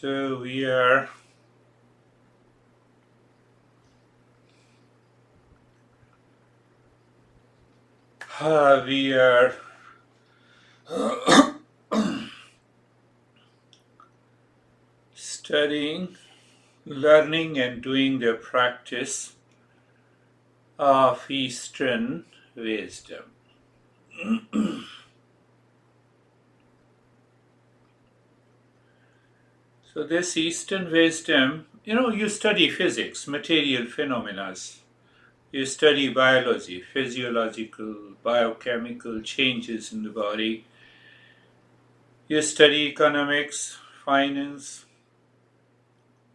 So we are studying, learning, and doing the practice of Eastern wisdom. So this Eastern wisdom, you study physics, material phenomena. You study biology, physiological, biochemical changes in the body. You study economics, finance.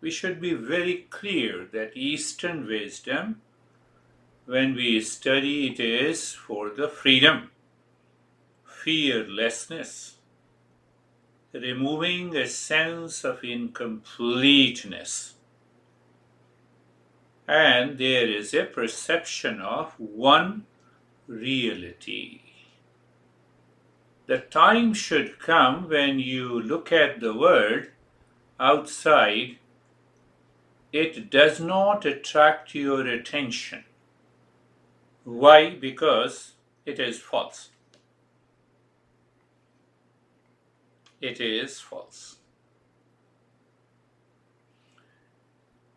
We should be very clear that Eastern wisdom, when we study, it is for the freedom, fearlessness, removing a sense of incompleteness. And there is a perception of one reality. The time should come when you look at the world outside, it does not attract your attention. Why? Because it is false. It is false.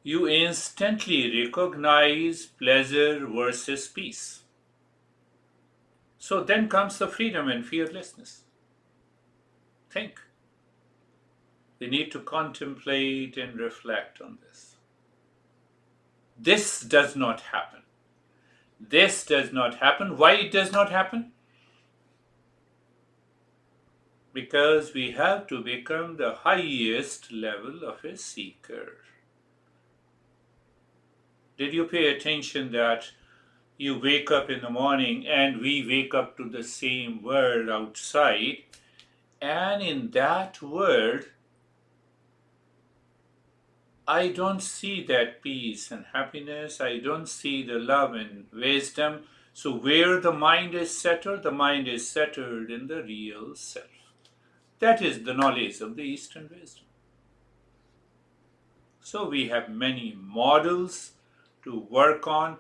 You instantly recognize pleasure versus peace. So then comes the freedom and fearlessness. Think. We need to contemplate and reflect on this. This does not happen. This does not happen. Why it does not happen? Because we have to become the highest level of a seeker. Did you pay attention that you wake up in the morning and we wake up to the same world outside, and in that world I don't see that peace and happiness, I don't see the love and wisdom. So where the mind is settled in the real self. That is the knowledge of the Eastern wisdom. So we have many models to work on.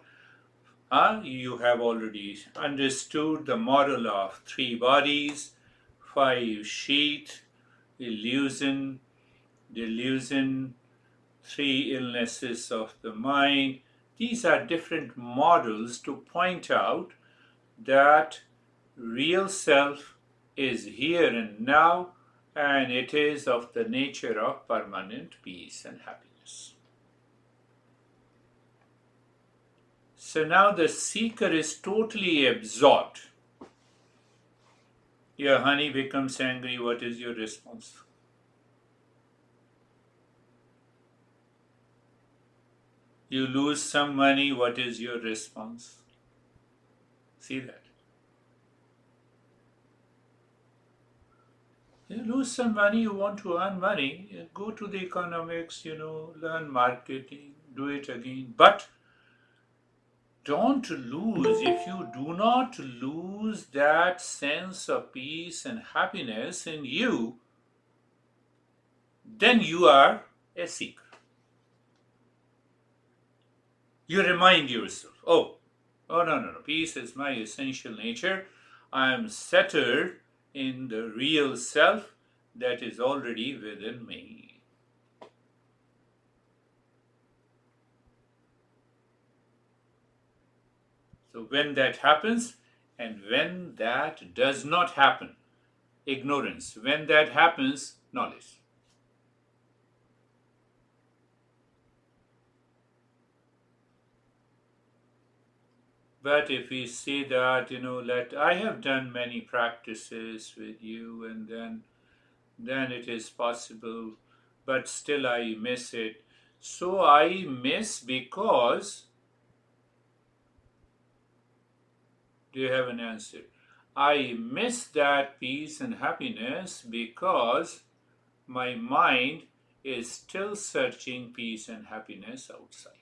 You have already understood the model of 3 bodies, 5 sheath, illusion, delusion, 3 illnesses of the mind. These are different models to point out that real self is here and now, and it is of the nature of permanent peace and happiness. So now the seeker is totally absorbed. Your honey becomes angry, what is your response? You lose some money, what is your response? See that? You lose some money, you want to earn money, go to the economics, learn marketing, do it again. But don't lose, if you do not lose that sense of peace and happiness in you, then you are a seeker. You remind yourself, oh, no, peace is my essential nature. I am settled in the real self that is already within me. So when that happens, and when that does not happen, ignorance. When that happens, knowledge. But if we see that, that I have done many practices with you, and then it is possible, but still I miss it. So I miss because, do you have an answer? I miss that peace and happiness because my mind is still searching peace and happiness outside.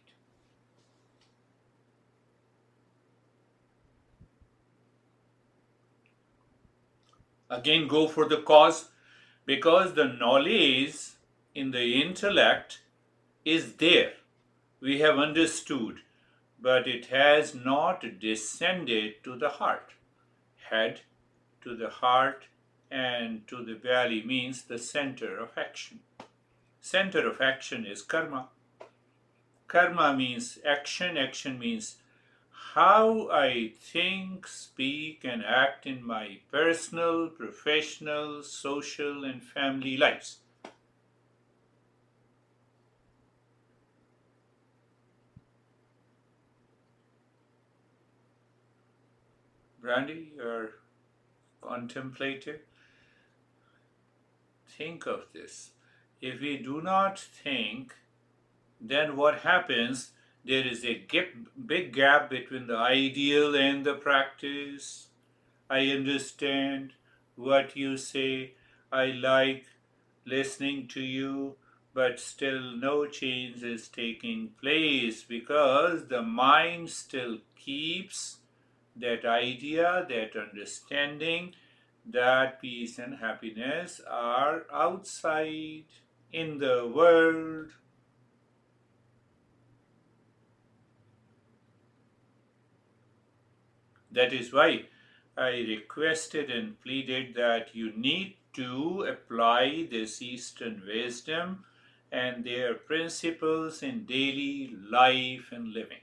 Again, go for the cause, because the knowledge in the intellect is there. We have understood, but it has not descended to the heart. Head to the heart and to the belly means the center of action. Center of action is karma. Karma means action. Action means how I think, speak, and act in my personal, professional, social, and family lives. Brandy, you're contemplative. Think of this. If we do not think, then what happens? There is a big gap between the ideal and the practice. I understand what you say. I like listening to you, but still no change is taking place because the mind still keeps that idea, that understanding, that peace and happiness are outside in the world. That is why I requested and pleaded that you need to apply this Eastern wisdom and their principles in daily life and living.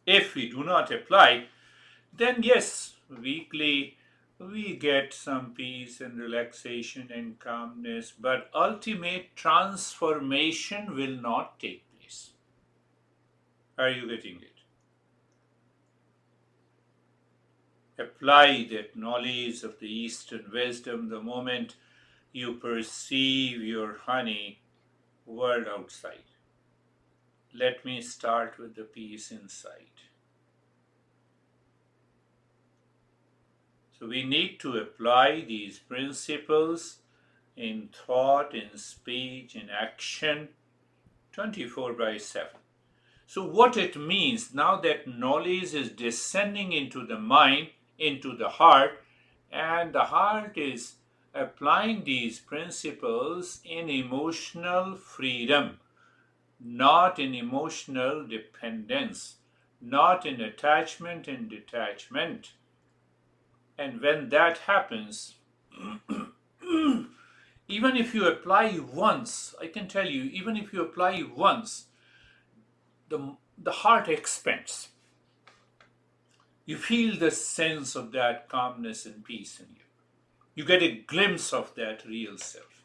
If we do not apply, then yes, weekly we get some peace and relaxation and calmness, but ultimate transformation will not take place. Are you getting it? Apply that knowledge of the Eastern wisdom the moment you perceive your honey world outside. Let me start with the peace inside. So we need to apply these principles in thought, in speech, in action, 24/7. So what it means, now that knowledge is descending into the mind, into the heart, and the heart is applying these principles in emotional freedom, not in emotional dependence, not in attachment and detachment. And when that happens, even if you apply once, I can tell you, even if you apply once, the heart expands. You feel the sense of that calmness and peace in you. You get a glimpse of that real self.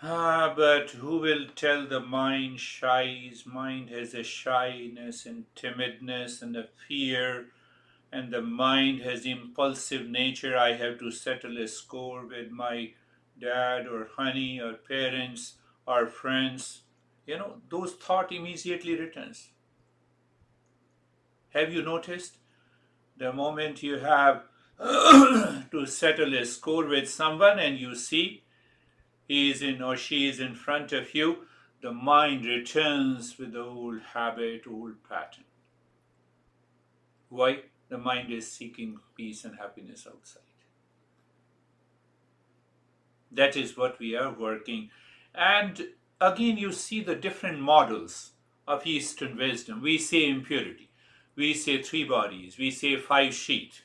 But who will tell the mind shies? Mind has a shyness and timidness and a fear, and the mind has impulsive nature. I have to settle a score with my dad or honey or parents or friends. Those thought immediately returns. Have you noticed? The moment you have to settle a score with someone and you see he is in or she is in front of you, the mind returns with the old habit, old pattern. Why? The mind is seeking peace and happiness outside. That is what we are working. And again, you see the different models of Eastern wisdom. We say impurity. We say three bodies. We say five sheet.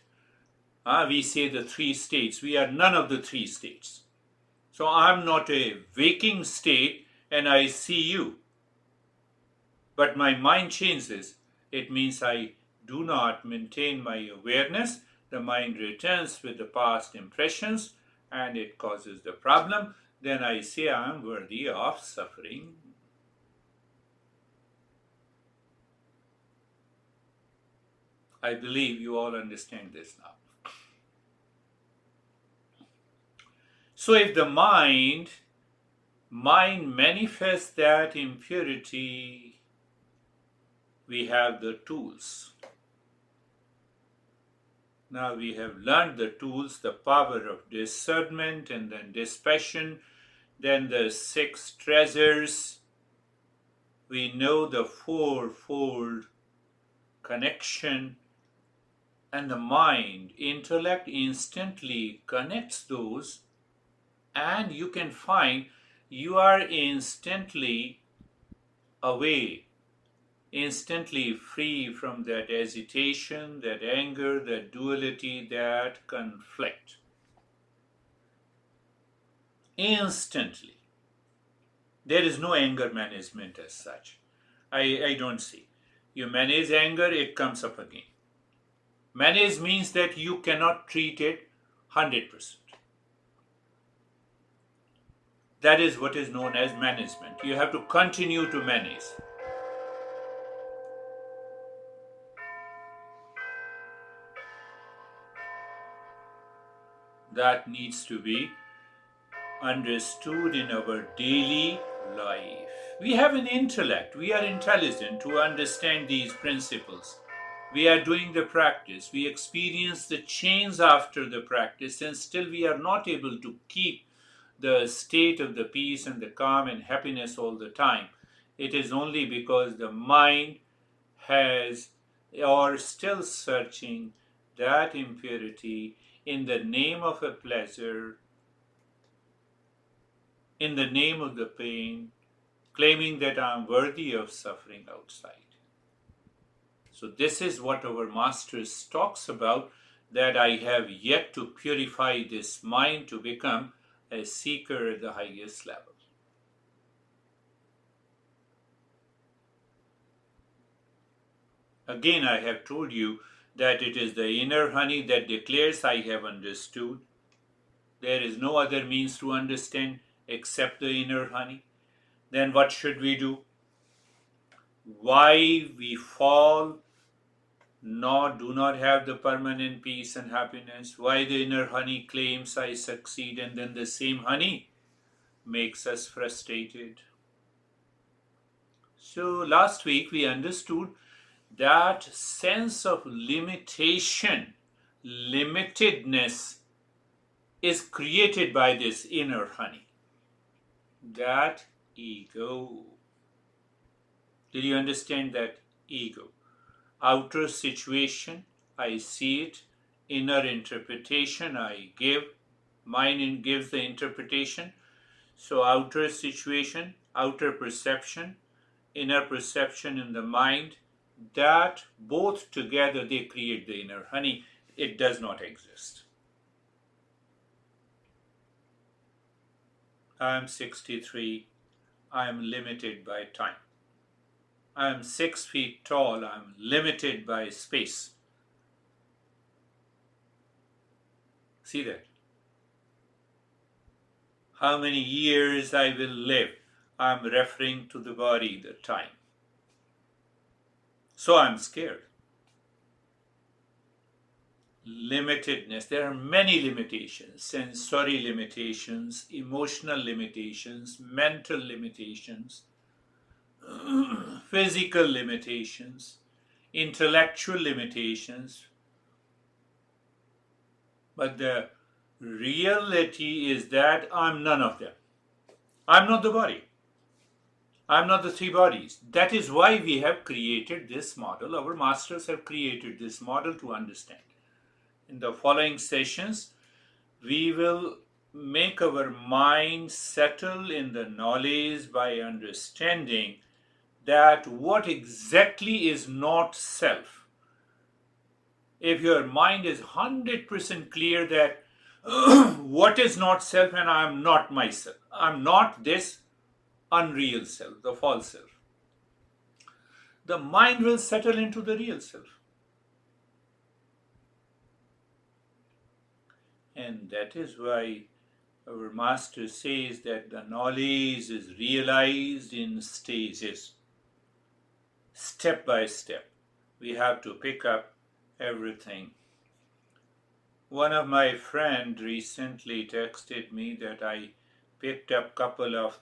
We say the three states. We are none of the three states. So I'm not a waking state and I see you. But my mind changes. It means I do not maintain my awareness. The mind returns with the past impressions and it causes the problem. Then I say I am worthy of suffering. I believe you all understand this now. So if the mind manifests that impurity, we have the tools. Now we have learned the tools, the power of discernment and then dispassion, then the 6 treasures. We know the fourfold connection and the mind, intellect instantly connects those, and you can find you are instantly away, instantly free from that agitation, that anger, that duality, that conflict. Instantly. There is no anger management as such. I don't see. You manage anger, it comes up again. Manage means that you cannot treat it 100%. That is what is known as management. You have to continue to manage. That needs to be understood in our daily life. We have an intellect, we are intelligent to understand these principles. We are doing the practice, we experience the change after the practice, and still we are not able to keep the state of the peace and the calm and happiness all the time. It is only because the mind has or still searching that impurity in the name of a pleasure, in the name of the pain, claiming that I am worthy of suffering outside. So this is what our master talks about, that I have yet to purify this mind to become a seeker at the highest level. Again, I have told you that it is the inner honey that declares I have understood. There is no other means to understand except the inner honey. Then what should we do? Why we fall, do not have the permanent peace and happiness? Why the inner honey claims I succeed, and then the same honey makes us frustrated? So last week we understood that sense of limitation, limitedness is created by this inner honey, that ego. Did you understand that ego? Outer situation, I see it. Inner interpretation, I give. Mind gives the interpretation. So outer situation, outer perception, inner perception in the mind, that both together they create the inner honey. It does not exist. I am 63. I am limited by time. I am 6 feet tall. I am limited by space. See that? How many years I will live? I am referring to the body, the time. So I am scared. Limitedness. There are many limitations: sensory limitations, emotional limitations, mental limitations, physical limitations, intellectual limitations. But the reality is that I'm none of them. I'm not the body. I'm not the three bodies. That is why we have created this model. Our masters have created this model to understand. In the following sessions, we will make our mind settle in the knowledge by understanding that what exactly is not self. If your mind is 100% clear that what is not self and I am not myself, I'm not this unreal self, the false self, the mind will settle into the real self. And that is why our master says that the knowledge is realized in stages. Step by step, we have to pick up everything. One of my friend recently texted me that I picked up couple of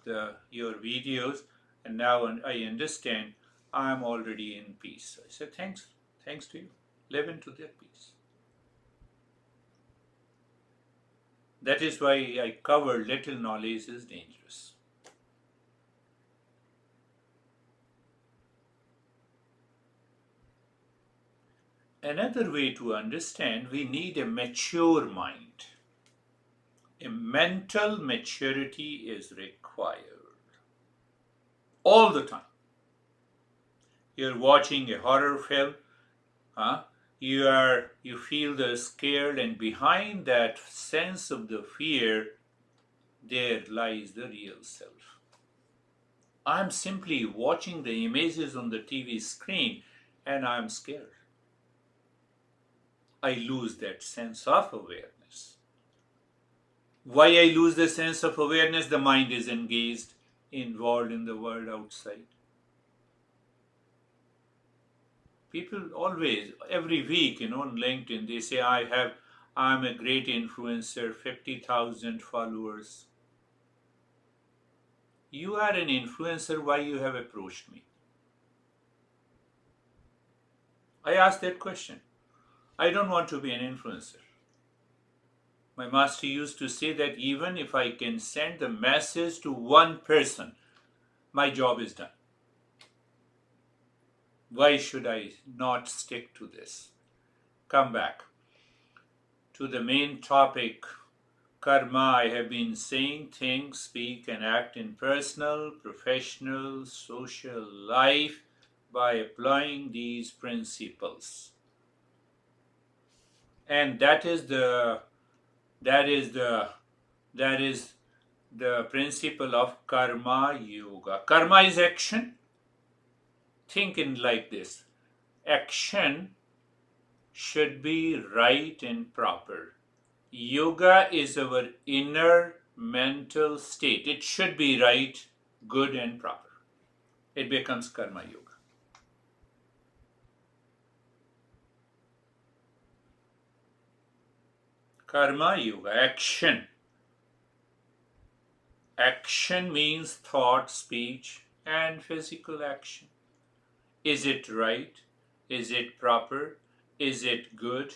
your videos, and now I understand I'm already in peace. I said, thanks to you. Live into that peace. That is why I cover little knowledge is dangerous. Another way to understand, we need a mature mind. A mental maturity is required all the time. You're watching a horror film, huh? You feel the scared, and behind that sense of the fear, there lies the real self. I'm simply watching the images on the TV screen and I'm scared. I lose that sense of awareness. Why I lose the sense of awareness? The mind is engaged, involved in the world outside. People always, every week, on LinkedIn, they say, I'm a great influencer, 50,000 followers. You are an influencer, why you have approached me? I asked that question. I don't want to be an influencer. My master used to say that even if I can send the message to one person, my job is done. Why should I not stick to this? Come back to the main topic. Karma, I have been saying, think, speak, and act in personal, professional, social life by applying these principles. And that is the principle of karma yoga. Karma is action. Think in like this. Action should be right and proper. Yoga is our inner mental state. It should be right, good, and proper. It becomes karma yoga. Karma yoga, action. Action means thought, speech, and physical action. Is it right? Is it proper? Is it good?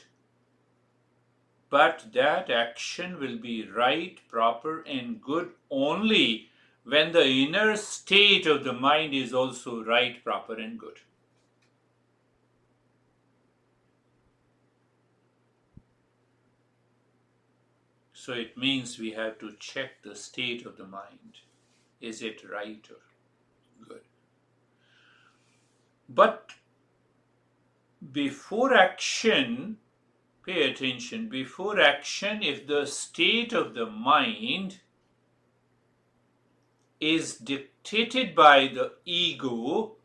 But that action will be right, proper, and good only when the inner state of the mind is also right, proper, and good. So it means we have to check the state of the mind. Is it right or good? But before action, pay attention, before action, if the state of the mind is dictated by the ego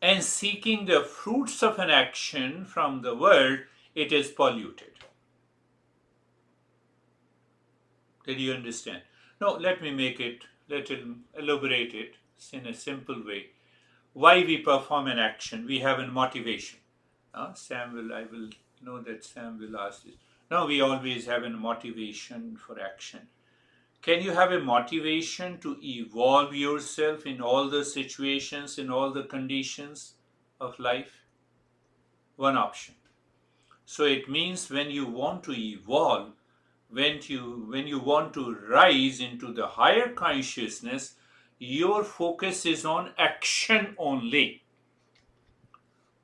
and seeking the fruits of an action from the world, it is polluted. Did you understand? Now, let me elaborate it in a simple way. Why we perform an action? We have a motivation. I will know that Sam will ask this. Now, we always have a motivation for action. Can you have a motivation to evolve yourself in all the situations, in all the conditions of life? One option. So it means when you want to evolve, when you want to rise into the higher consciousness, your focus is on action only.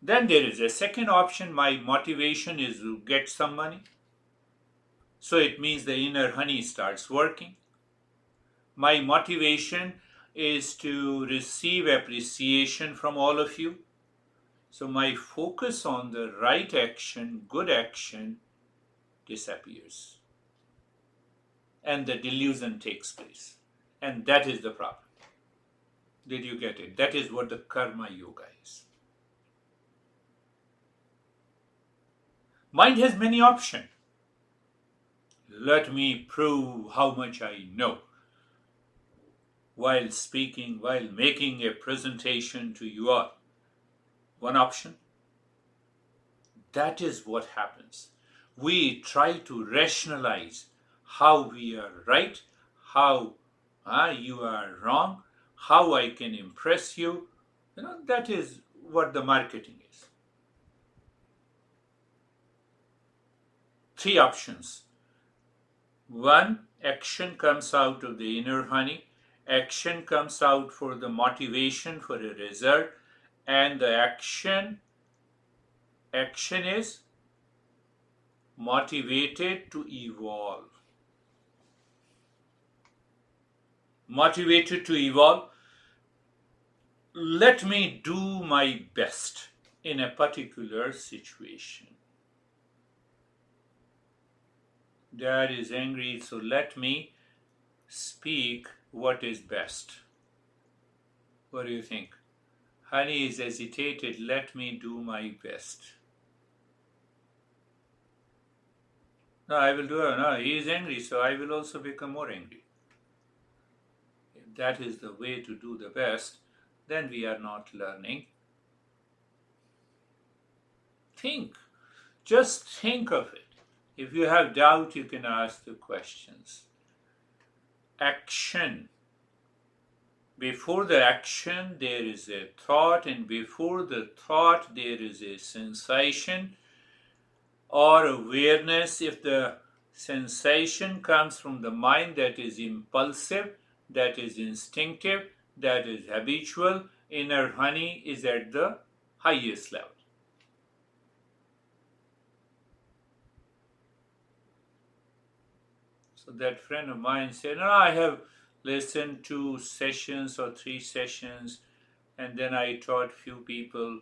Then there is a second option. My motivation is to get some money. So it means the inner honey starts working. My motivation is to receive appreciation from all of you. So my focus on the right action, good action, disappears. And the delusion takes place. And that is the problem. Did you get it? That is what the karma yoga is. Mind has many options. Let me prove how much I know. While speaking, while making a presentation to you all. One option. That is what happens. We try to rationalize how we are right, how you are wrong, how I can impress you. That is what the marketing is. Three options. One, action comes out of the inner honey. Action comes out for the motivation for a result. And the action Action is motivated to evolve. Motivated to evolve. Let me do my best in a particular situation. Dad is angry, so let me speak what is best. What do you think? Honey is hesitated, let me do my best. No, I will do it. No, he is angry, so I will also become more angry. If that is the way to do the best, then we are not learning. Think. Just think of it. If you have doubt, you can ask the questions. Action. Before the action, there is a thought, and before the thought, there is a sensation or awareness. If the sensation comes from the mind, that is impulsive, that is instinctive, that is habitual, inner honey is at the highest level. So that friend of mine said, no, I have listened to sessions or 3 sessions, and then I taught few people.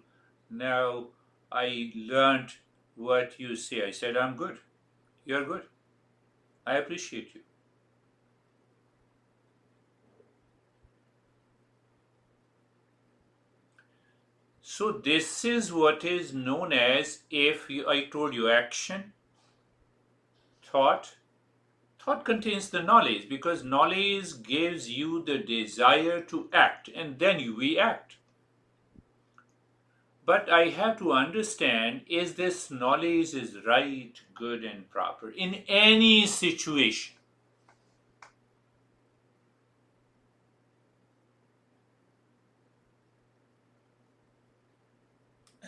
Now I learned what you say. I said, I'm good. You're good. I appreciate you. So this is what is known as, I told you, action, thought. Thought contains the knowledge, because knowledge gives you the desire to act, and then we act. But I have to understand, is this knowledge is right, good, and proper in any situation?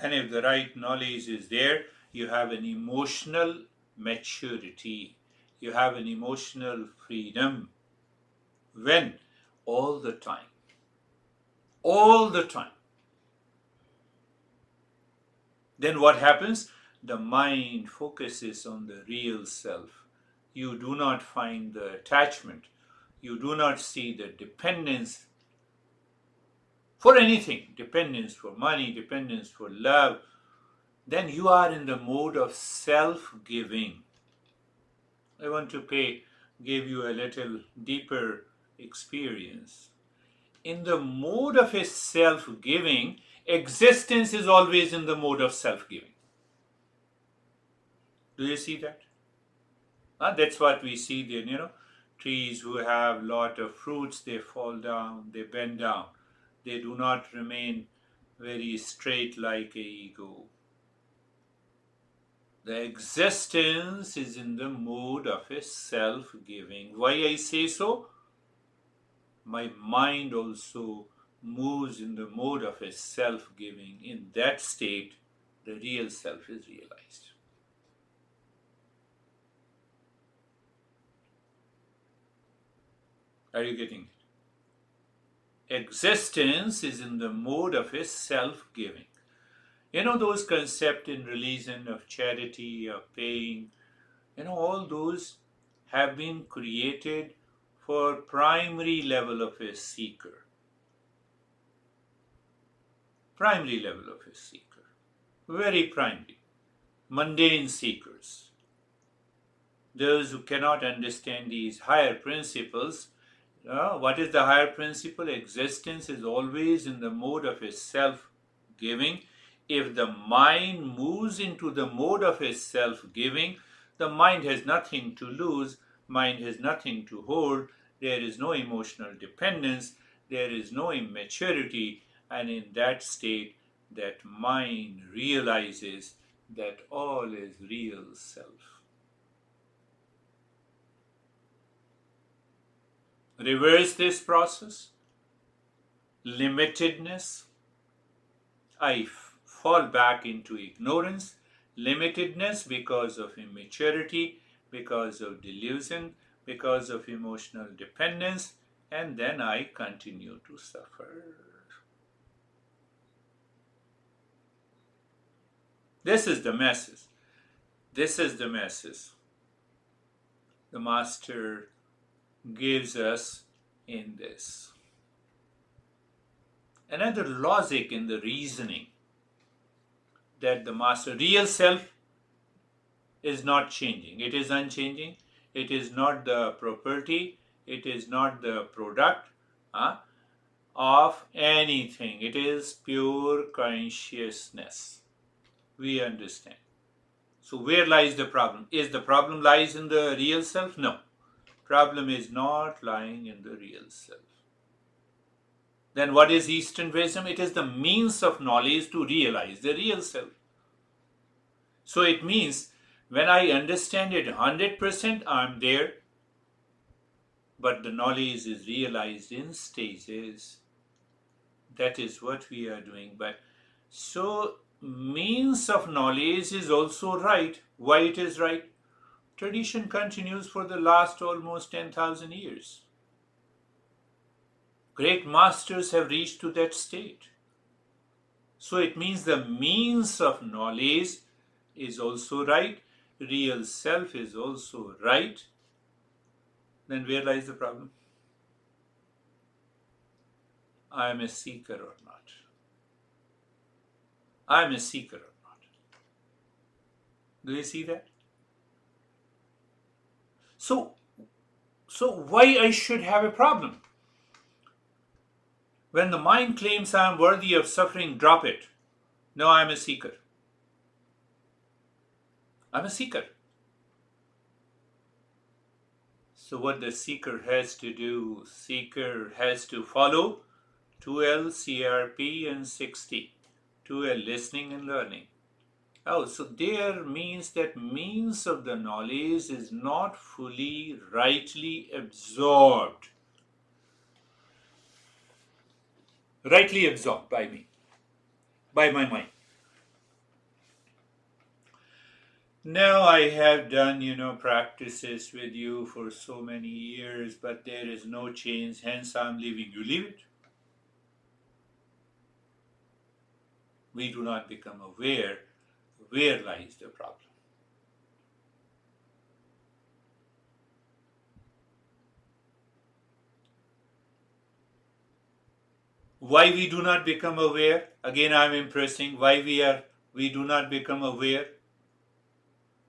And if the right knowledge is there, you have an emotional maturity, you have an emotional freedom. When? All the time. All the time. Then what happens? The mind focuses on the real self. You do not find the attachment. You do not see the dependence for anything, dependence for money, dependence for love. Then you are in the mode of self-giving. I want to give you a little deeper experience. In the mode of a self-giving, existence is always in the mode of self-giving. Do you see that? That's what we see there, trees who have lot of fruits, they fall down, they bend down. They do not remain very straight like a ego. The existence is in the mode of a self-giving. Why I say so? My mind also moves in the mode of a self-giving. In that state, the real self is realized. Are you getting it? Existence is in the mode of a self-giving. Those concepts in religion of charity, of paying, all those have been created for primary level of a seeker. Primary level of a seeker. Very primary. Mundane seekers. Those who cannot understand these higher principles. What is the higher principle? Existence is always in the mode of a self-giving. If the mind moves into the mode of a self-giving, the mind has nothing to lose, mind has nothing to hold, there is no emotional dependence, there is no immaturity, and in that state, that mind realizes that all is real self. Reverse this process. Limitedness. I fall back into ignorance. Limitedness because of immaturity, because of delusion, because of emotional dependence, and then I continue to suffer. This is the message. This is the message the Master gives us in this. Another logic in the reasoning that the Master, real self, is not changing. It is unchanging. It is not the property. It is not the product of anything. It is pure consciousness. We understand. So where lies the problem? Is the problem lies in the real self? No. Problem is not lying in the real self. Then what is Eastern wisdom? It is the means of knowledge to realize the real self. So it means when I understand it 100%, I'm there. But the knowledge is realized in stages. That is what we are doing. But so means of knowledge is also right. Why it is right? Tradition continues for the last almost 10,000 years. Great masters have reached to that state. So it means the means of knowledge is also right. Real self is also right. Then where lies the problem? I am a seeker or not? I am a seeker or not? Do you see that? So why I should have a problem? When the mind claims I am worthy of suffering, drop it. No, I am a seeker. I'm a seeker. So what the seeker has to do, seeker has to follow 2L, CRP and 60. 2L, listening and learning. Oh, so there means that means of the knowledge is not fully rightly absorbed. Rightly absorbed by me, by my mind. Now I have done, practices with you for so many years, but there is no change, hence I'm leaving you. Leave it. We do not become aware. Where lies the problem? Why we do not become aware? Again, I'm impressing why we do not become aware.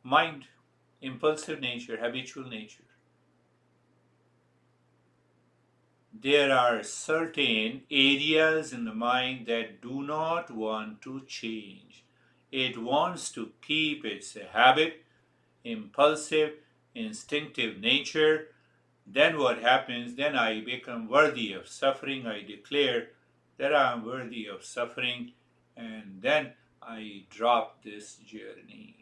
Mind, impulsive nature, habitual nature. There are certain areas in the mind that do not want to change. It wants to keep its habit, impulsive, instinctive nature. Then what happens? Then I become worthy of suffering. I declare that I am worthy of suffering, and then I drop this journey.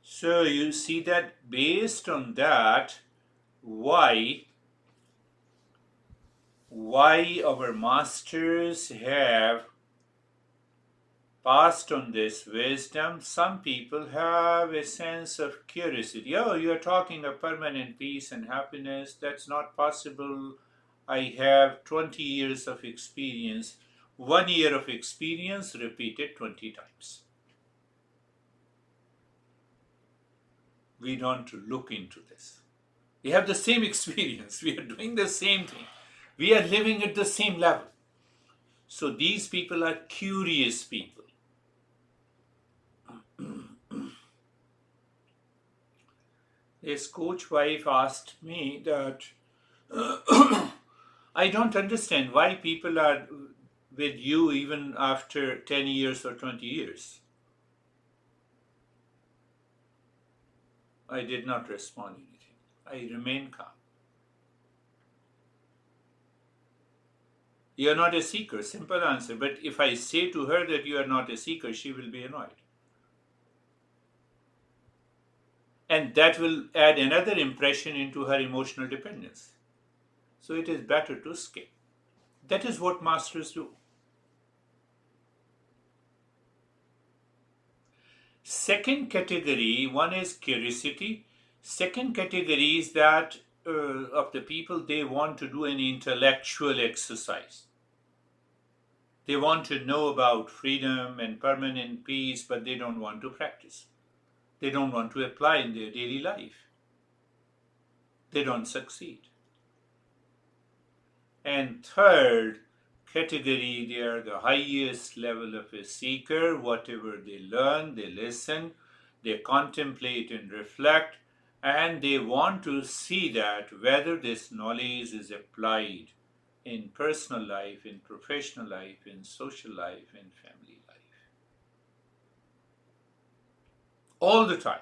So you see that based on that, why our masters have passed on this wisdom. Some people have a sense of curiosity. Oh, you're talking of permanent peace and happiness. That's not possible. I have 20 years of experience. 1 year of experience repeated 20 times. We don't look into this. We have the same experience. We are doing the same thing. We are living at the same level. So these people are curious people. His coach wife asked me that I don't understand why people are with you even after 10 years or 20 years. I did not respond anything. I remained calm. You are not a seeker, simple answer. But if I say to her that you are not a seeker, she will be annoyed. And that will add another impression into her emotional dependence. So it is better to skip. That is what masters do. Second category, one is curiosity. Second category is that of the people, they want to do an intellectual exercise. They want to know about freedom and permanent peace, but they don't want to practice. They don't want to apply in their daily life. They don't succeed. And third category, they are the highest level of a seeker. Whatever they learn, they listen, they contemplate and reflect, and they want to see that whether this knowledge is applied in personal life, in professional life, in social life, in family life. All the time.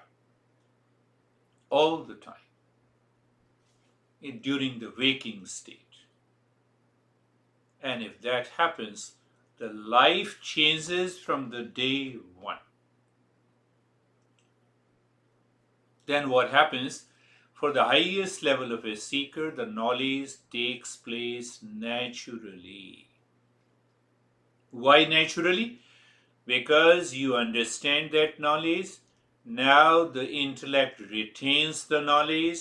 All the time. During the waking state. And if that happens, the life changes from the day one. Then what happens? For the highest level of a seeker, the knowledge takes place naturally. Why naturally? Because you understand that knowledge. Now the intellect retains the knowledge.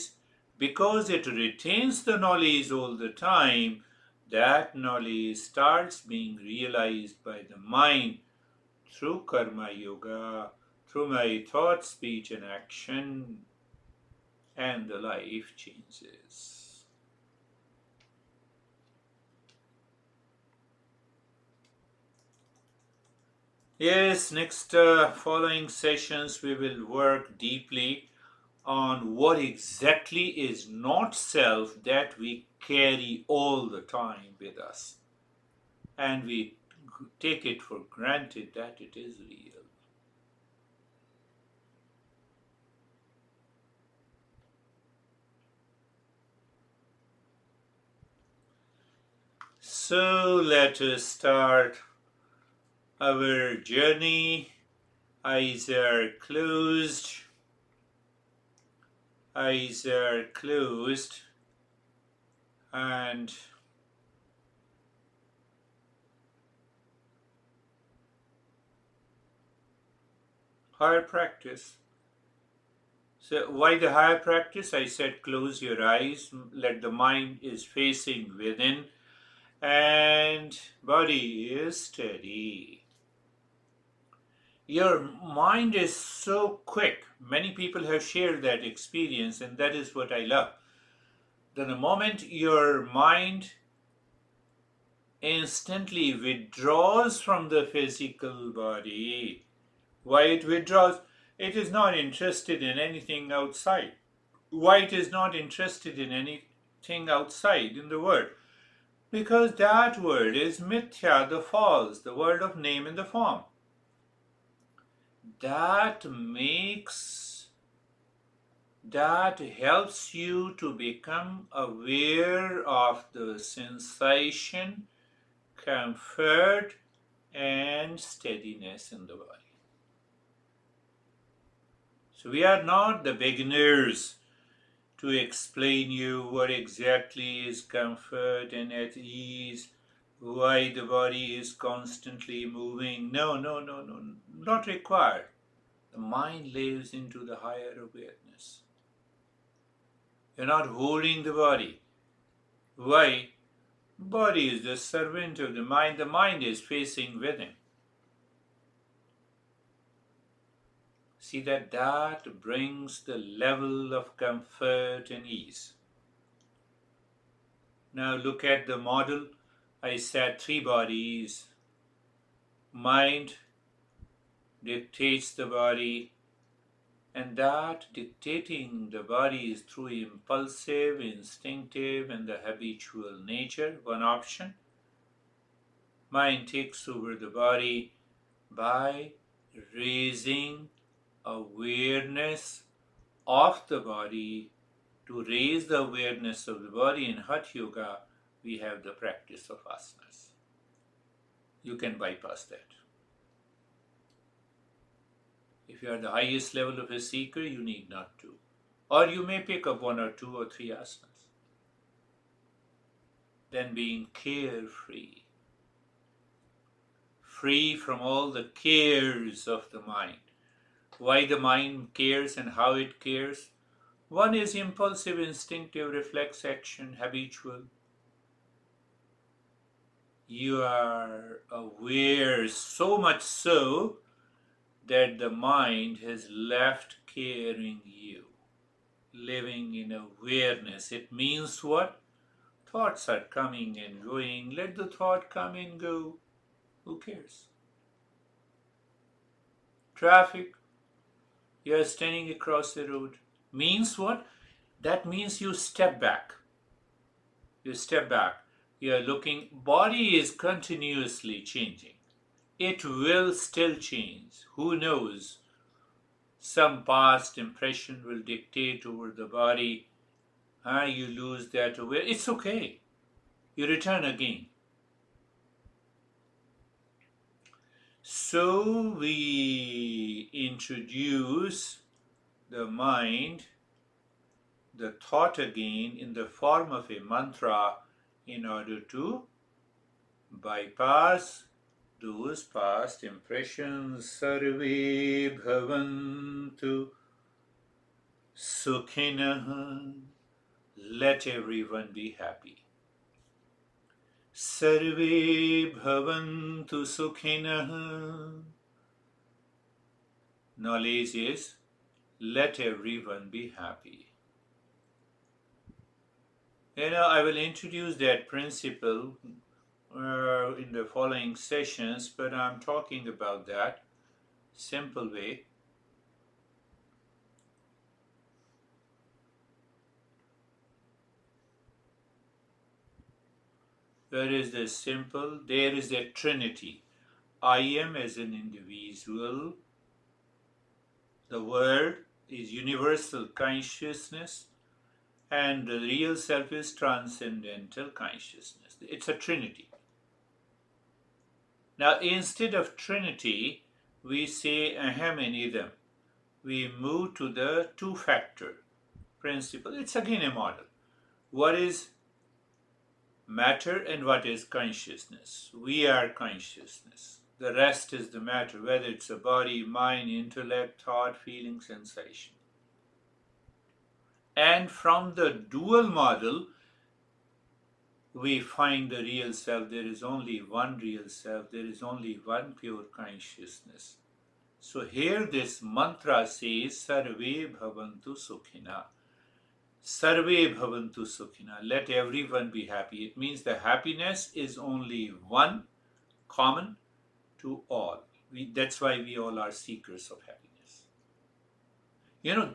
Because it retains the knowledge all the time, that knowledge starts being realized by the mind through karma yoga, through my thought, speech, and action, and the life changes. Yes, next following sessions we will work deeply on what exactly is not self that we carry all the time with us, and we take it for granted that it is real. So let us start our journey. Eyes are closed. Eyes are closed, and higher practice. So why the higher practice? I said close your eyes, let the mind is facing within, and body is steady. Your mind is so quick. Many people have shared that experience, and that is what I love. That the moment your mind instantly withdraws from the physical body, why it withdraws? It is not interested in anything outside. Why it is not interested in anything outside in the world? Because that world is mithya, the false, the world of name and the form. That helps you to become aware of the sensation, comfort, and steadiness in the body. So we are not the beginners to explain you what exactly is comfort and at ease, why the body is constantly moving. No, not required. The mind lives into the higher awareness. You're not holding the body. Why? Body is the servant of the mind. The mind is facing within. See that brings the level of comfort and ease. Now look at the model. I said 3 bodies. Mind dictates the body, and that dictating the body is through impulsive, instinctive, and the habitual nature, one option. Mind takes over the body by raising awareness of the body. To raise the awareness of the body in Hatha Yoga, we have the practice of asanas. You can bypass that. If you are the highest level of a seeker, you need not to. Or you may pick up 1 or 2 or 3 asanas. Then being carefree, free from all the cares of the mind. Why the mind cares and how it cares? One is impulsive, instinctive, reflex action, habitual. You are aware so much so that the mind has left caring you, living in awareness. It means what? Thoughts are coming and going. Let the thought come and go. Who cares? Traffic. You are standing across the road. Means what? That means you step back. You step back. You are looking. Body is continuously changing. It will still change. Who knows? Some past impression will dictate over the body. You lose that aware. It's okay. You return again. So we introduce the mind, the thought again in the form of a mantra in order to bypass those past impressions. Sarve bhavantu sukhinah. Let everyone be happy. Sarve bhavantu sukhinah. Knowledge is let everyone be happy. I will introduce that principle in the following sessions, but I'm talking about that simple way. Where is the simple? There is a trinity. I am as an individual. The world is universal consciousness, and the real self is transcendental consciousness. It's a trinity. Now, instead of trinity, we say aham and idam. We move to the two-factor principle. It's again a model. What is matter and what is consciousness? We are consciousness. The rest is the matter, whether it's a body, mind, intellect, thought, feeling, sensation. And from the dual model, we find the real self. There is only one real self. There is only one pure consciousness. So here this mantra says, Sarve bhavantu sukhina. Sarve bhavantu sukhina. Let everyone be happy. It means the happiness is only one, common to all. That's why we all are seekers of happiness.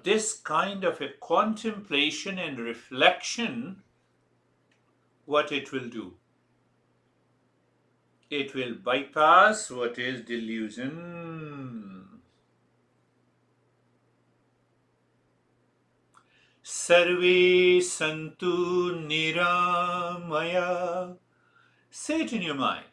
This kind of a contemplation and reflection, what it will do? It will bypass what is delusion. Sarve santu niramaya. Say it in your mind.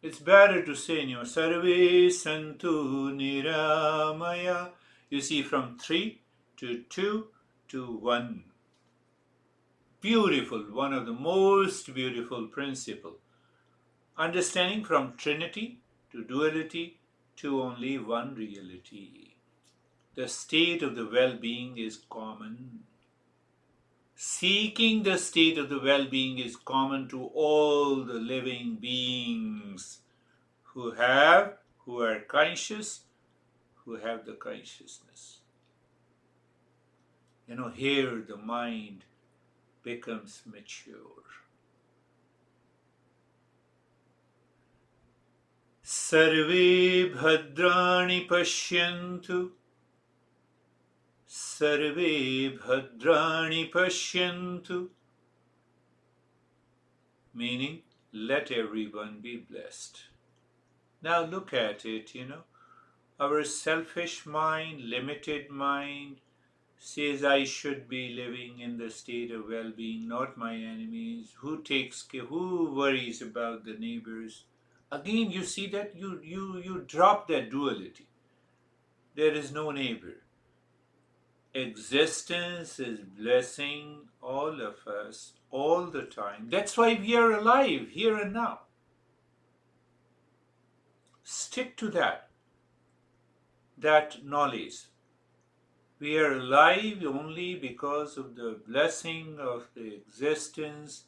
It's better to say in your Sarve santu niramaya. You see, from 3 to 2 to 1. Beautiful, one of the most beautiful principles. Understanding from trinity to duality to only one reality. The state of the well-being is common. Seeking the state of the well-being is common to all the living beings who are conscious, who have the consciousness. Here the mind becomes mature. Sarve bhadrani pashyantu. Sarve bhadrani pashyantu. Meaning, let everyone be blessed. Now look at it, Our selfish mind, limited mind, says I should be living in the state of well-being, not my enemies. Who takes care? Who worries about the neighbors? Again, you see that you drop that duality. There is no neighbor. Existence is blessing all of us all the time. That's why we are alive here and now. Stick to that knowledge. We are alive only because of the blessing of the existence.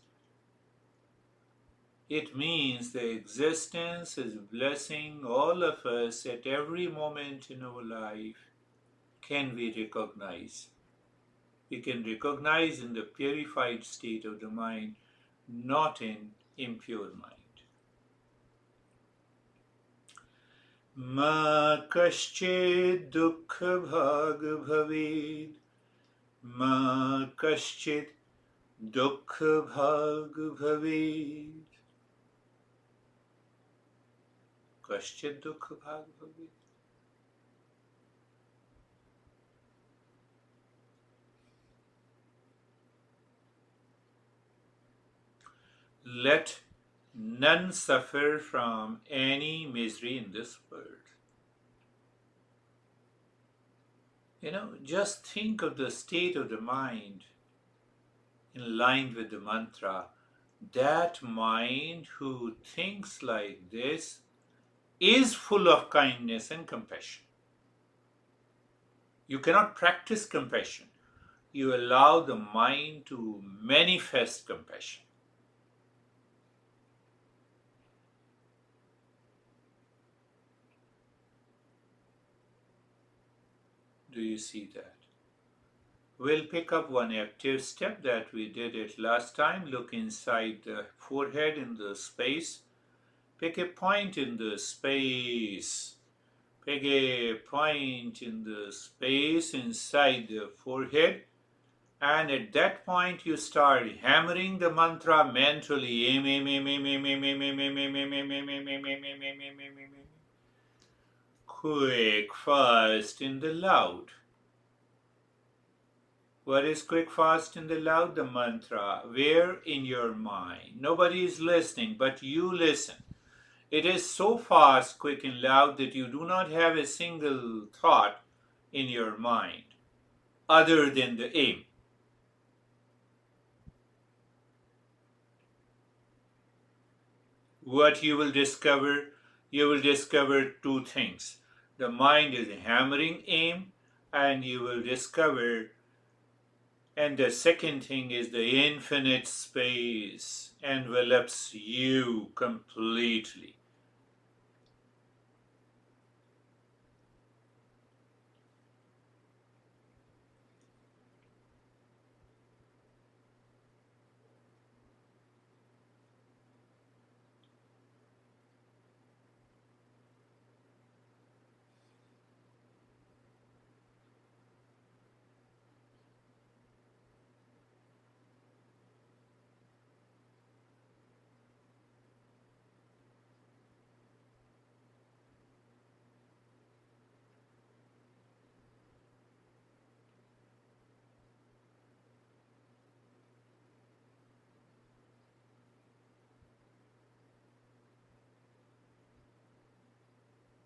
It means the existence is blessing all of us at every moment in our life. Can we recognize? We can recognize in the purified state of the mind, not in impure mind. Ma kaschid dukha bhag bhavid, ma kaschid dukha bhag bhavid. Kaschid dukha bhag bhavid. Let none suffer from any misery in this world. Just think of the state of the mind in line with the mantra. That mind who thinks like this is full of kindness and compassion. You cannot practice compassion. You allow the mind to manifest compassion. Do you see that? We'll pick up one active step that we did it last time. Look inside the forehead in the space. Pick a point in the space. Pick a point in the space inside the forehead. And at that point, you start hammering the mantra mentally. Quick, fast, in the loud. What is quick, fast, in the loud? The mantra. Where? In your mind. Nobody is listening, but you listen. It is so fast, quick, and loud that you do not have a single thought in your mind other than the aim. What you will discover two things. The mind is a hammering aim, and you will discover, and the second thing is the infinite space envelops you completely.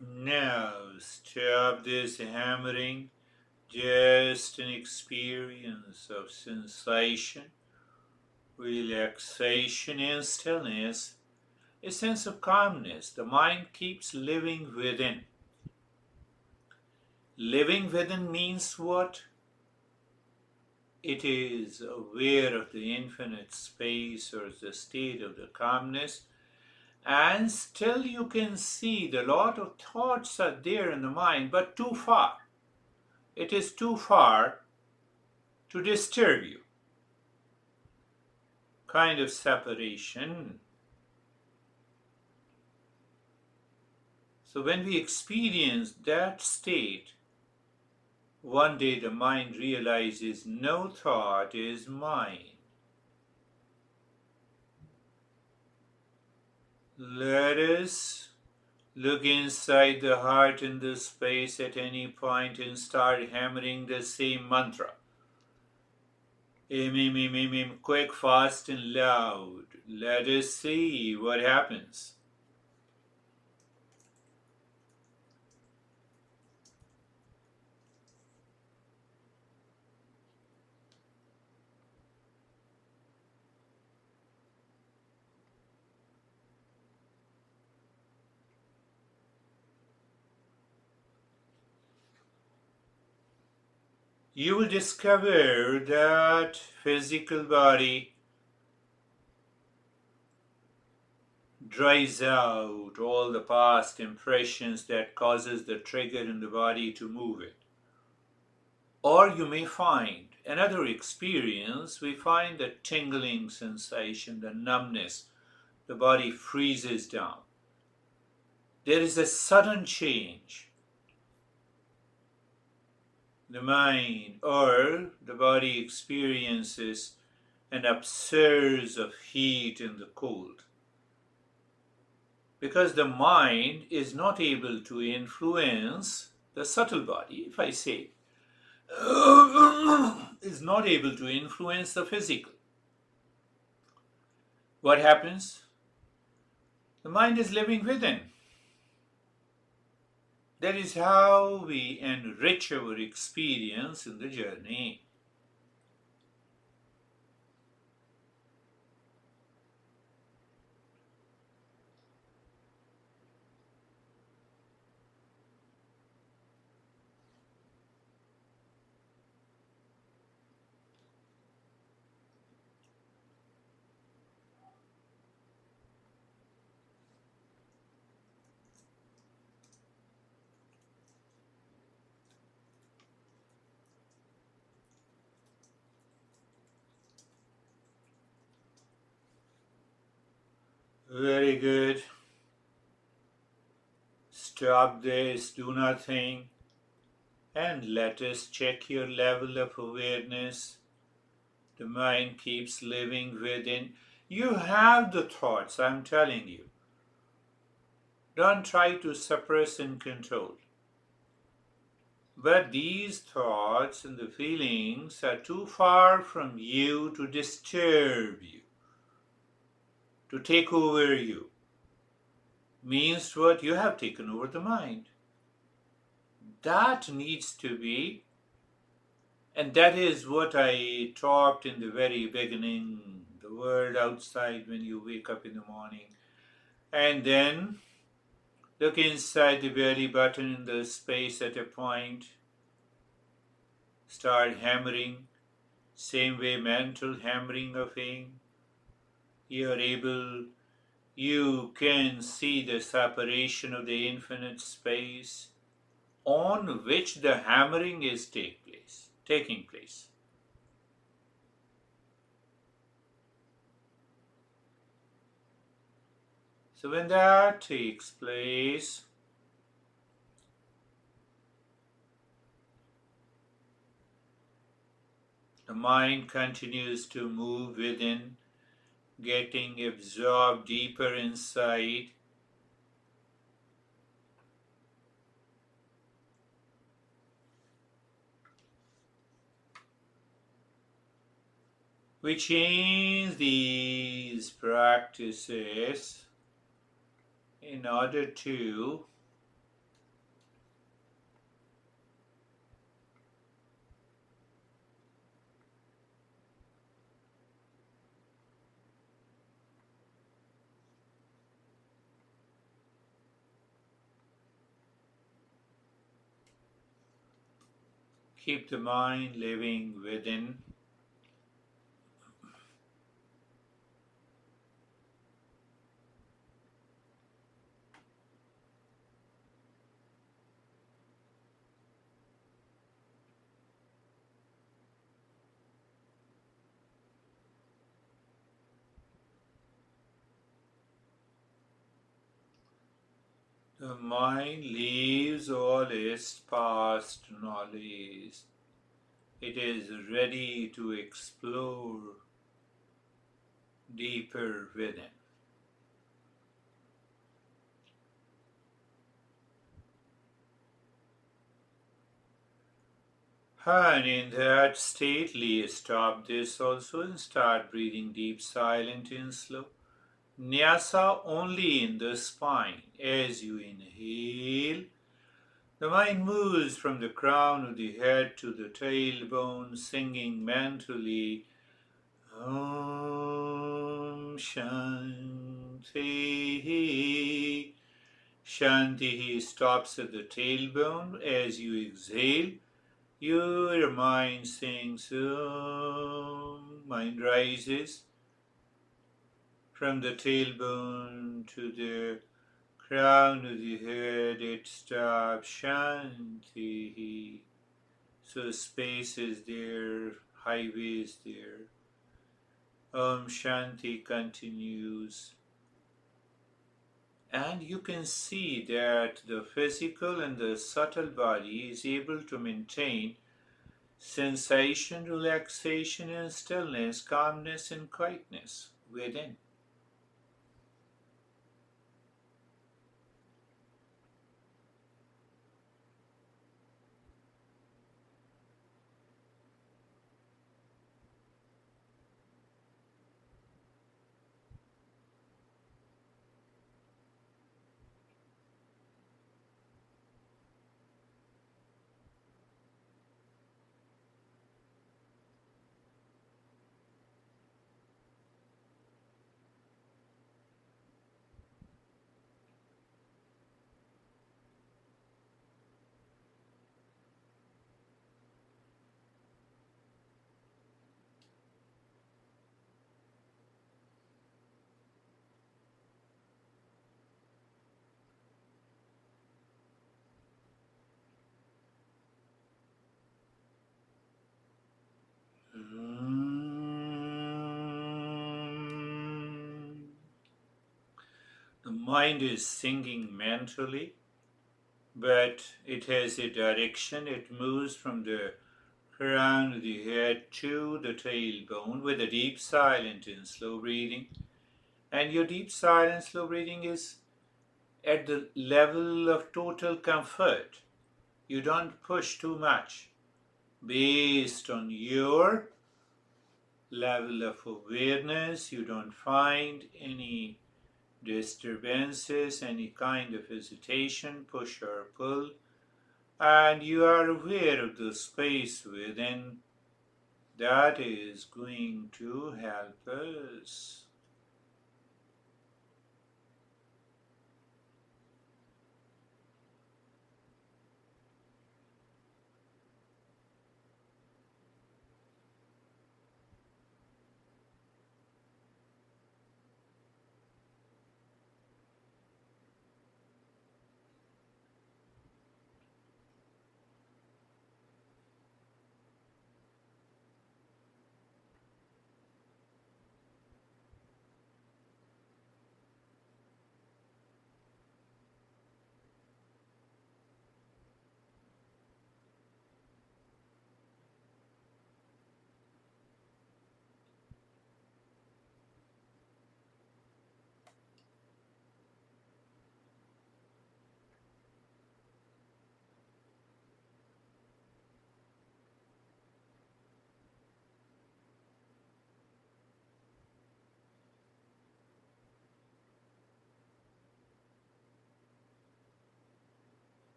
Now stop this hammering. Just an experience of sensation, relaxation, and stillness. A sense of calmness. The mind keeps living within. Living within means what? It is aware of the infinite space or the state of the calmness, and still you can see the lot of thoughts are there in the mind, but too far. It is too far to disturb you. Kind of separation. So when we experience that state, one day the mind realizes no thought is mine. Let us look inside the heart in the space at any point and start hammering the same mantra. Quick, fast, and loud. Let us see what happens. you will discover that physical body dries out all the past impressions that causes the trigger in the body to move it. Or you may find another experience, we find the tingling sensation, the numbness, the body freezes down. There is a sudden change. The mind or the body experiences an upsurge of heat in the cold. Because the mind is not able to influence the subtle body, if I say, is not able to influence the physical. What happens? The mind is living within. That is how we enrich our experience in the journey. Very good. Stop this, do nothing, and let us check your level of awareness. The mind keeps living within. You have the thoughts, I'm telling you. Don't try to suppress and control. But these thoughts and the feelings are too far from you to disturb you, to take over you. Means what? You have taken over the mind. That needs to be, and that is what I talked in the very beginning, the world outside when you wake up in the morning. And then look inside the belly button in the space at a point. Start hammering. Same way mental hammering of aim. You can see the separation of the infinite space on which the hammering is taking place. So when that takes place, the mind continues to move within, getting absorbed deeper inside. We change these practices in order to keep the mind living within. The mind leaves all its past knowledge. It is ready to explore deeper within. And in that state, stop this also and start breathing deep, silent and slow. Nyasa only in the spine. As you inhale, the mind moves from the crown of the head to the tailbone, singing mentally Om Shanti. Shanti stops at the tailbone. As you exhale, Your mind sings, mind rises from the tailbone to the crown of the head, it stops, Shanti. So space is there, highway is there. Shanti continues. And you can see that the physical and the subtle body is able to maintain sensation, relaxation, and stillness, calmness, and quietness within. The mind is singing mentally, but it has a direction. It moves from the crown of the head to the tailbone with a deep, silent, and slow breathing. And your deep, silent, slow breathing is at the level of total comfort. You don't push too much. Based on your level of awareness, you don't find any disturbances, any kind of hesitation, push or pull, and you are aware of the space within. That is going to help us.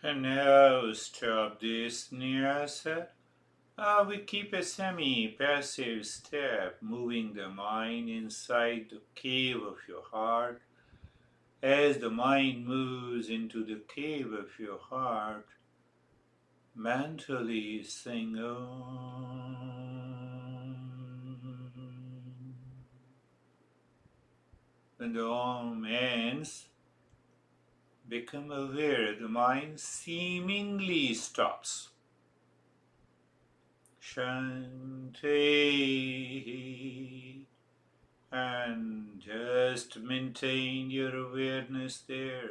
And now stop this nyasa. We keep a semi-passive step, moving the mind inside the cave of your heart. As the mind moves into the cave of your heart, mentally sing Om. When the Om ends, become aware, the mind seemingly stops. Shanti. And just maintain your awareness there.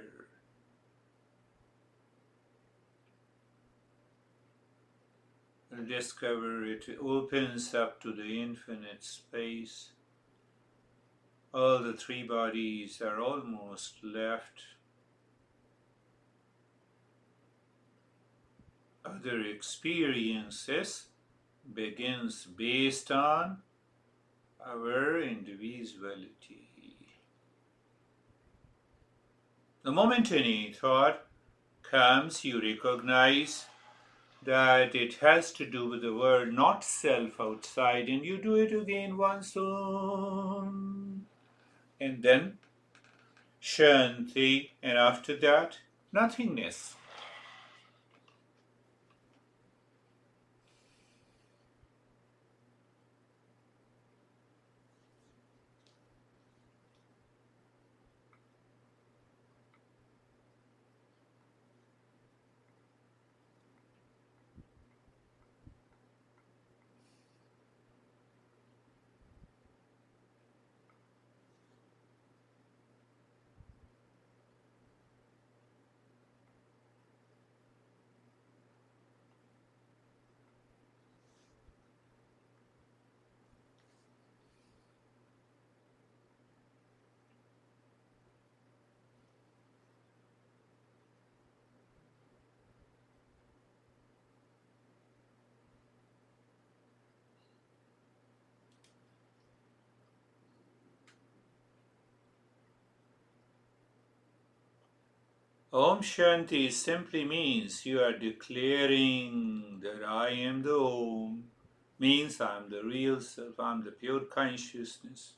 You'll discover it opens up to the infinite space. All the three bodies are almost left. Other experiences begins based on our individuality. The moment any thought comes, you recognize that it has to do with the world, not self outside, and you do it again once on, and then Shanti, and after that, nothingness. Om Shanti simply means you are declaring that I am the Om, means I am the real self, I am the pure consciousness.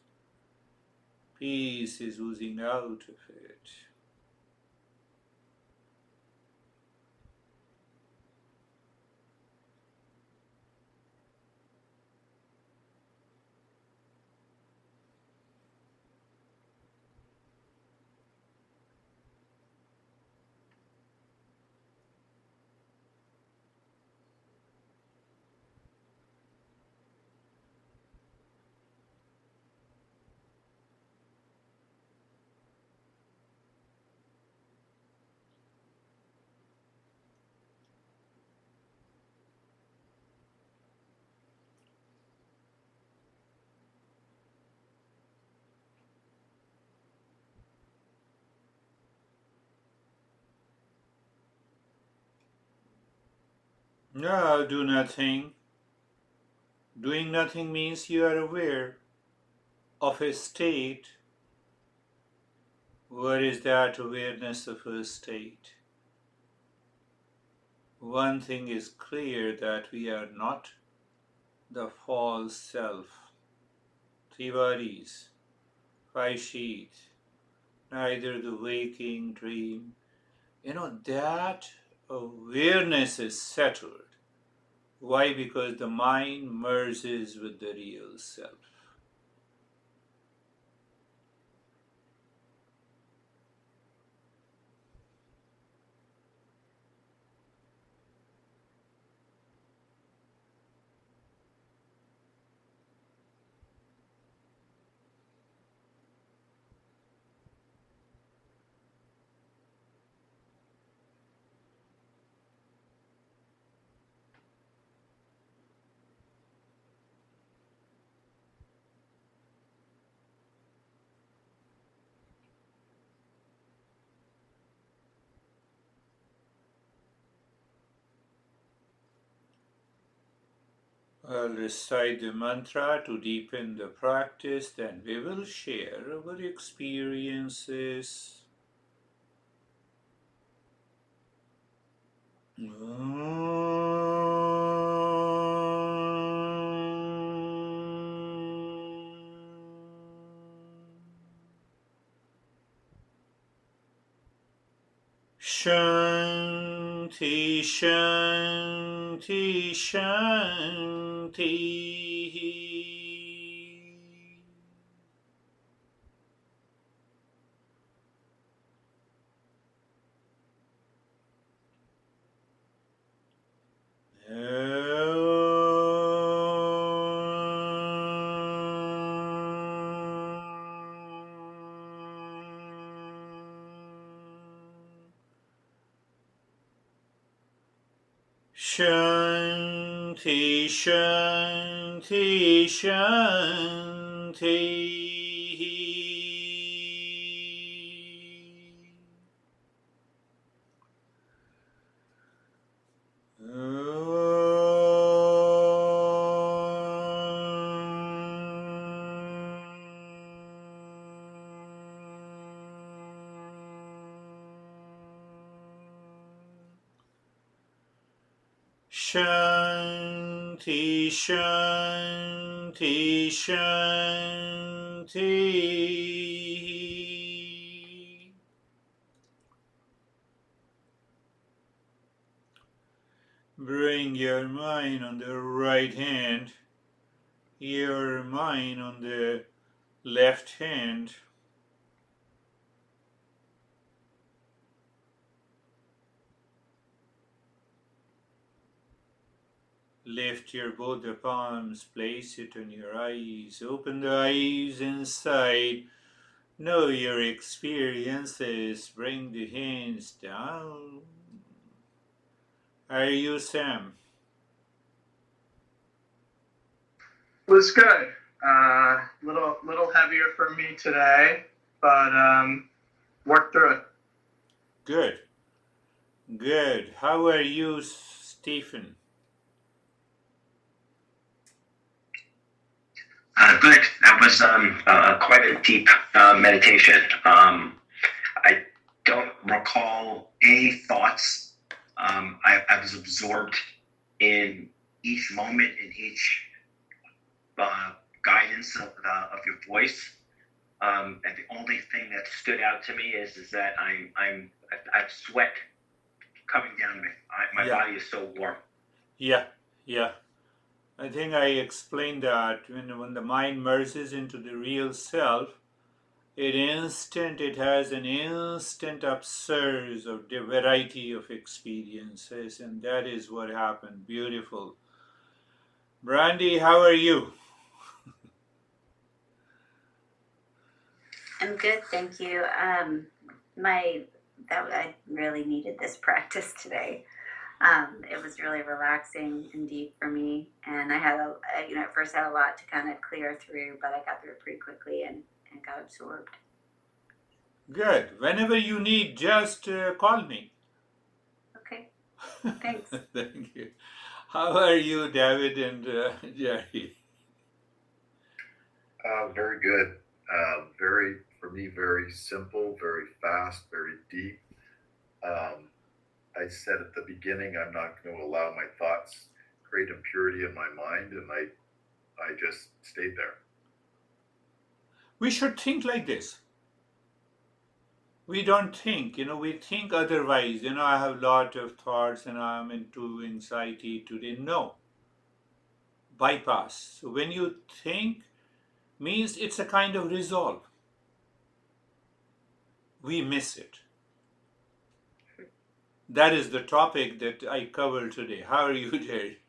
Peace is oozing out of it. No, do nothing. Doing nothing means you are aware of a state. What is that awareness of a state? One thing is clear, that we are not the false self. Three bodies, five sheet, neither the waking dream. That awareness is settled. Why? Because the mind merges with the real self. I'll recite the mantra to deepen the practice, then we will share our experiences. Shanti, Shanti, Shanti. Shanti, Shanti, Shanti. Shanti, Shanti, Shanti. Bring your mind on the right hand, your mind on the left hand. Lift your both the palms, place it on your eyes, open the eyes inside. Know your experiences, bring the hands down. How are you, Sam? Was good. Little heavier for me today, but worked through it. Good. Good. How are you, Stephen? Good. That was quite a deep meditation. I don't recall any thoughts. I was absorbed in each moment, in each guidance of your voice. And the only thing that stood out to me is that I've sweat coming down me. My body is so warm. Yeah. I think I explained that when the mind merges into the real self, it has an instant upsurge of the variety of experiences, and that is what happened. Beautiful. Brandy, how are you? I'm good, thank you. I really needed this practice today. It was really relaxing and deep for me, and I had at first had a lot to kind of clear through, but I got through it pretty quickly and got absorbed. Good. Whenever you need, just call me. Okay. Thanks. Thank you. How are you, David and Jerry? Very good. For me, very simple, very fast, very deep. I said at the beginning, I'm not going to allow my thoughts create impurity in my mind, and I just stayed there. We should think like this. We don't think, we think otherwise. I have a lot of thoughts and I'm into anxiety today. No. Bypass. So when you think, means it's a kind of resolve. We miss it. That is the topic that I covered today. How are you, Jerry?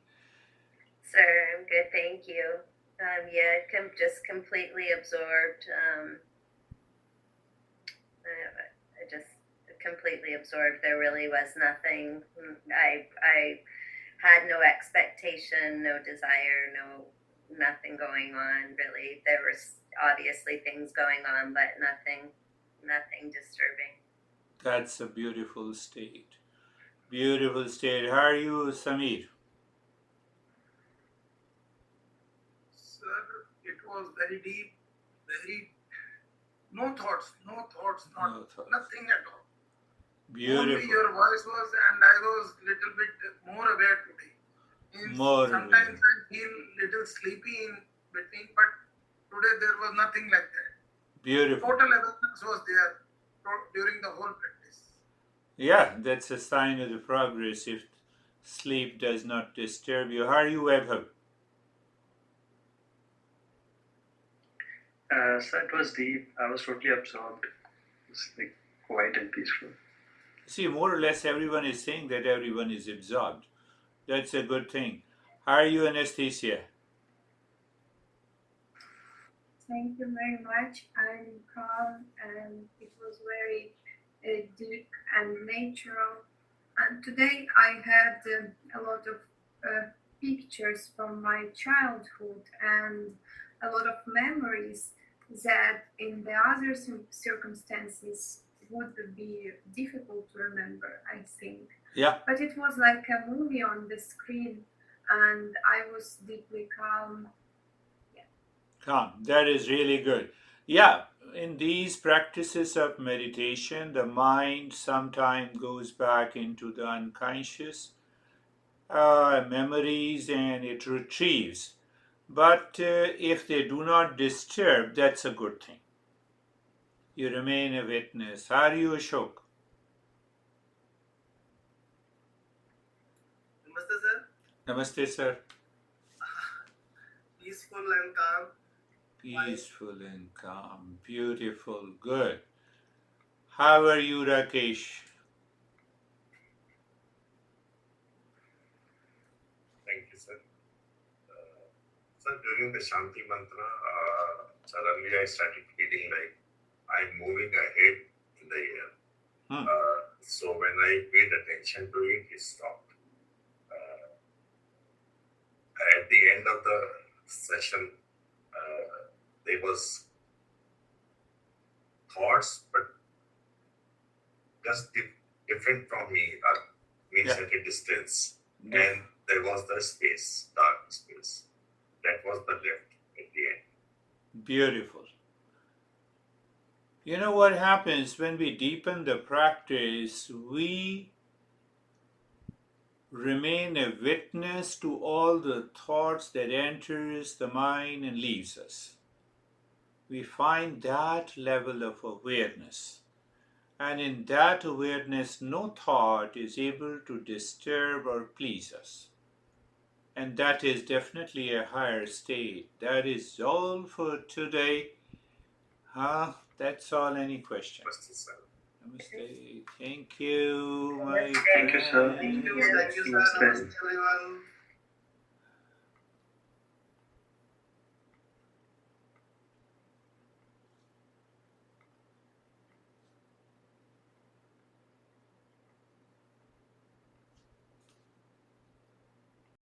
Sir, I'm good, thank you. Just completely absorbed. I just completely absorbed. There really was nothing. I had no expectation, no desire, nothing going on really. There was obviously things going on, but nothing disturbing. That's a beautiful state. Beautiful state. How are you, Samir? Sir, it was very deep, no thoughts, nothing at all. Beautiful. Only your voice was, and I was little bit more aware today. Sometimes I feel little sleepy in between, but today there was nothing like that. Beautiful. Total awareness was there during the whole practice. Yeah, that's a sign of the progress if sleep does not disturb you. How are you, Webhub? So it was deep. I was totally absorbed. It was like quiet and peaceful. See, more or less everyone is saying that everyone is absorbed. That's a good thing. How are you, Anastasia? Thank you very much. I'm calm, and it was very deep and natural. And today I had a lot of pictures from my childhood and a lot of memories that in the other circumstances would be difficult to remember, I think. Yeah. But it was like a movie on the screen, and I was deeply calm. Calm. That is really good. Yeah. In these practices of meditation, the mind sometimes goes back into the unconscious memories and it retrieves. But if they do not disturb, that's a good thing. You remain a witness. How are you, Ashok? Namaste, sir. Namaste, sir. Peaceful and calm. Peaceful and calm. Beautiful. Good. How are you, Rakesh? Thank you, sir. Sir, during the Shanti mantra, suddenly I started feeling like I'm moving ahead in the air. So when I paid attention to it, it stopped. At the end of the session, there was thoughts, but just different from me, means at a distance. And there was the space, dark space. That was the left at the end. Beautiful. You know what happens when we deepen the practice, we remain a witness to all the thoughts that enters the mind and leaves us. We find that level of awareness. And in that awareness, no thought is able to disturb or please us. And that is definitely a higher state. That is all for today. That's all. Any questions? Namaste. Thank you, my Thank you, sir. Thank you, sir. Namaste, everyone.